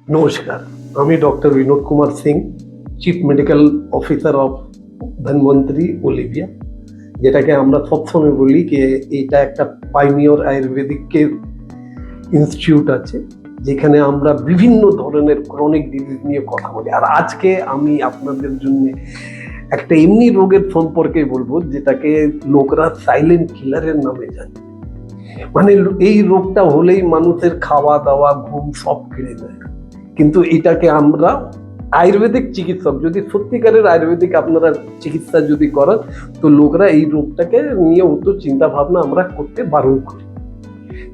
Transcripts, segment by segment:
নমস্কার, আমি doctor Binod Kumar Singh, chief medical officer of Dhanvantari Olivia, যেটাকে আমরা সবসময় বলি যে এটা একটা পাইনিয়র আয়ুর্বেদিক ইনস্টিটিউট আছে, যেখানে আমরা বিভিন্ন ধরনের ক্রনিক ডিজিজ নিয়ে কথা বলি। আর আজকে আমি আপনাদের জন্য একটা এমনি রোগের সম্পর্কে বলবো যেটাকে লোকরা সাইলেন্ট কিলারের নামে জানে। মানে এই রোগটা হলেই মানুষের খাওয়া দাওয়া ঘুম সব কেড়ে নেয়, কিন্তু এটাকে আমরা আয়ুর্বেদিক চিকিৎসক, যদি সত্যিকারের আয়ুর্বেদিক আপনারা চিকিৎসা যদি করেন, তো লোকরা এই রোগটাকে নিয়ে অত চিন্তা ভাবনা আমরা করতে বারণ করি।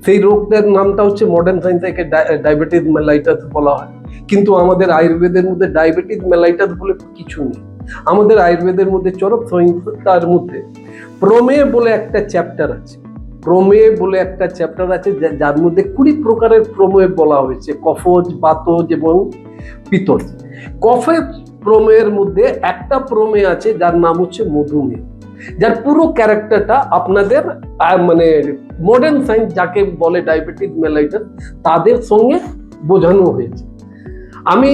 সেই রোগটার নামটা হচ্ছে মডার্ন সায়েন্সে ডায়াবেটিস মেলাইটাস বলা হয়, কিন্তু আমাদের আয়ুর্বেদের মধ্যে ডায়াবেটিস মেলাইটাস বলে কিছু নেই। আমাদের আয়ুর্বেদের মধ্যে চরক সংহিতার মধ্যে প্রমেয় বলে একটা চ্যাপ্টার আছে। প্রমেয় বলে একটা চ্যাপ্টার আছে যার মধ্যে 20 প্রকারের প্রমেয় বলা হয়েছে, কফজ, বাতজ এবং পিত্তজ। কফের প্রমেয়ের মধ্যে একটা প্রমেয় আছে যার নাম হচ্ছে মধুমেহ, যার পুরো ক্যারেক্টারটা আপনাদের মানে মডার্ন সায়েন্স যাকে বলে ডায়াবেটিস মেলাইটাস তাদের সঙ্গে বোঝানো হয়েছে। আমি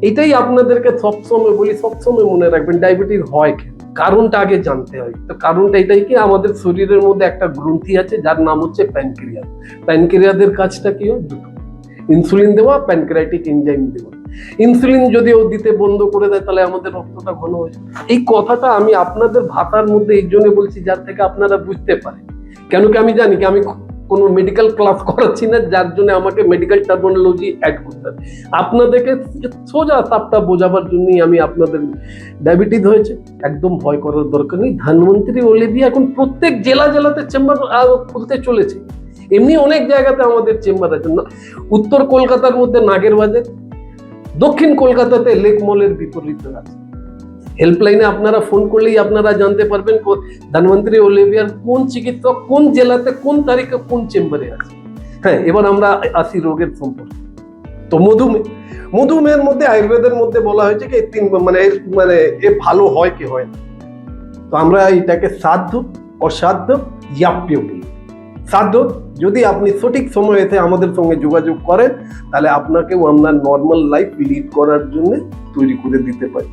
এটাই আপনাদেরকে সবসময় বলি, সবসময় মনে রাখবেন ডায়াবেটিস হয় কেন, কারণটা আগে জানতে হয়। তো কারণটা এটাই কি, আমাদের শরীরের মধ্যে একটা গ্রন্থি আছে যার নাম হচ্ছে প্যানক্রিয়াস। প্যানক্রিয়াসের কাজটা কি হয়? দুটো, ইনসুলিন দেওয়া, প্যানক্রিয়াটিক এনজাইম দেওয়া। ইনসুলিন যদি ও দিতে বন্ধ করে দেয় তাহলে আমাদের রক্তটা ঘন হয়ে যায়। এই কথাটা আমি আপনাদের ভাষার মধ্যে এই জন্য বলছি যার থেকে আপনারা বুঝতে পারেন। কেন কি আমি জানি কি আমি কোনো মেডিকেল ক্লাস করাচ্ছি না, যার জন্য আমাকে মেডিকেল টার্মিনোলজি অ্যাড করতে হবে। আপনাদেরকে সোজা সাপটা বোঝাবার জন্যই আমি আপনাদের, ডায়াবেটিস হয়েছে একদম ভয় করার দরকার নেই। ধন্বন্তরি ওলিভিয়া এখন প্রত্যেক জেলাতে চেম্বার খুলতে চলেছে। এমনি অনেক জায়গাতে আমাদের চেম্বার আছে। উত্তর কলকাতার মধ্যে নাগেরবাজার, দক্ষিণ কলকাতাতে লেক মলের বিপরীতে আছে। হেল্পলাইনে আপনারা ফোন করলেই আপনারা জানতে পারবেন ধন্বন্তরি ওলিভিয়ার কোন চিকিৎসক কোন জেলাতে কোন তারিখে কোন চেম্বারে আছে। হ্যাঁ, এবার আমরা আসি রোগের সম্পর্কে। তো মধুমেহের মধ্যে আয়ুর্বেদের মধ্যে বলা হয়েছে কি তিন মানে এ ভালো হয় কি হয় না। তো আমরা এটাকে সাধ্য, অসাধ্য, জ্ঞাপ্য বলি। সাধ্য, যদি আপনি সঠিক সময়ে এসে আমাদের সঙ্গে যোগাযোগ করেন তাহলে আপনাকেও আমরা নর্মাল লাইফ লিড করার জন্য তৈরি করে দিতে পারি।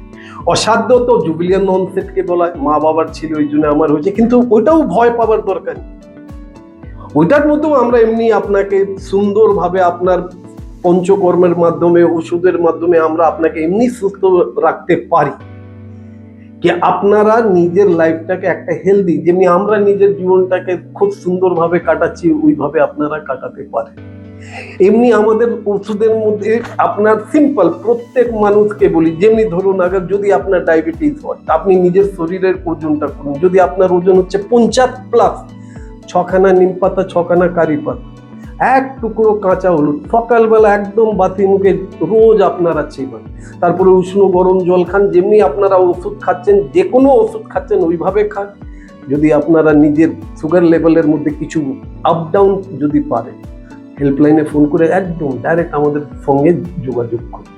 অসাধ্য তো জুবিলিয়ান অনসেটকে বলা হয়, মা বাবার ছিল ওই জন্য আমার হয়েছে, কিন্তু ওইটাও ভয় পাবার দরকার নেই। ওইটার মধ্যেও আমরা এমনি আপনাকে সুন্দরভাবে আপনার পঞ্চকর্মের মাধ্যমে, ওষুধের মাধ্যমে আমরা আপনাকে এমনি সুস্থ রাখতে পারি কি আপনারা নিজের লাইফটাকে একটা হেলদি, যেমনি আমরা নিজের জীবনটাকে খুব সুন্দরভাবে কাটাচ্ছি ওইভাবে আপনারা কাটাতে পারেন। এমনি আমাদের ওষুধের মধ্যে আপনার সিম্পল প্রত্যেক মানুষকে বলি, যেমনি ধরুন আগে যদি আপনার ডায়াবেটিস হয় আপনি নিজের শরীরের ওজনটা করুন। যদি আপনার ওজন হচ্ছে 50+, 6খানা নিম পাতা, 6খানা কারি পাতা, 1 টুকরো কাঁচা হলুদ সকালবেলা একদম বাতি মুখে রোজ আপনারা চেবান। তারপরে উষ্ণ গরম জল খান। যেমনি আপনারা ওষুধ খাচ্ছেন, যে কোনো ওষুধ খাচ্ছেন ওইভাবে খান। যদি আপনারা নিজের সুগার লেভেলের মধ্যে কিছু আপ ডাউন যদি পারেন, হেল্পলাইনে ফোন করে একদম ডাইরেক্ট আমাদের সঙ্গে যোগাযোগ করুন।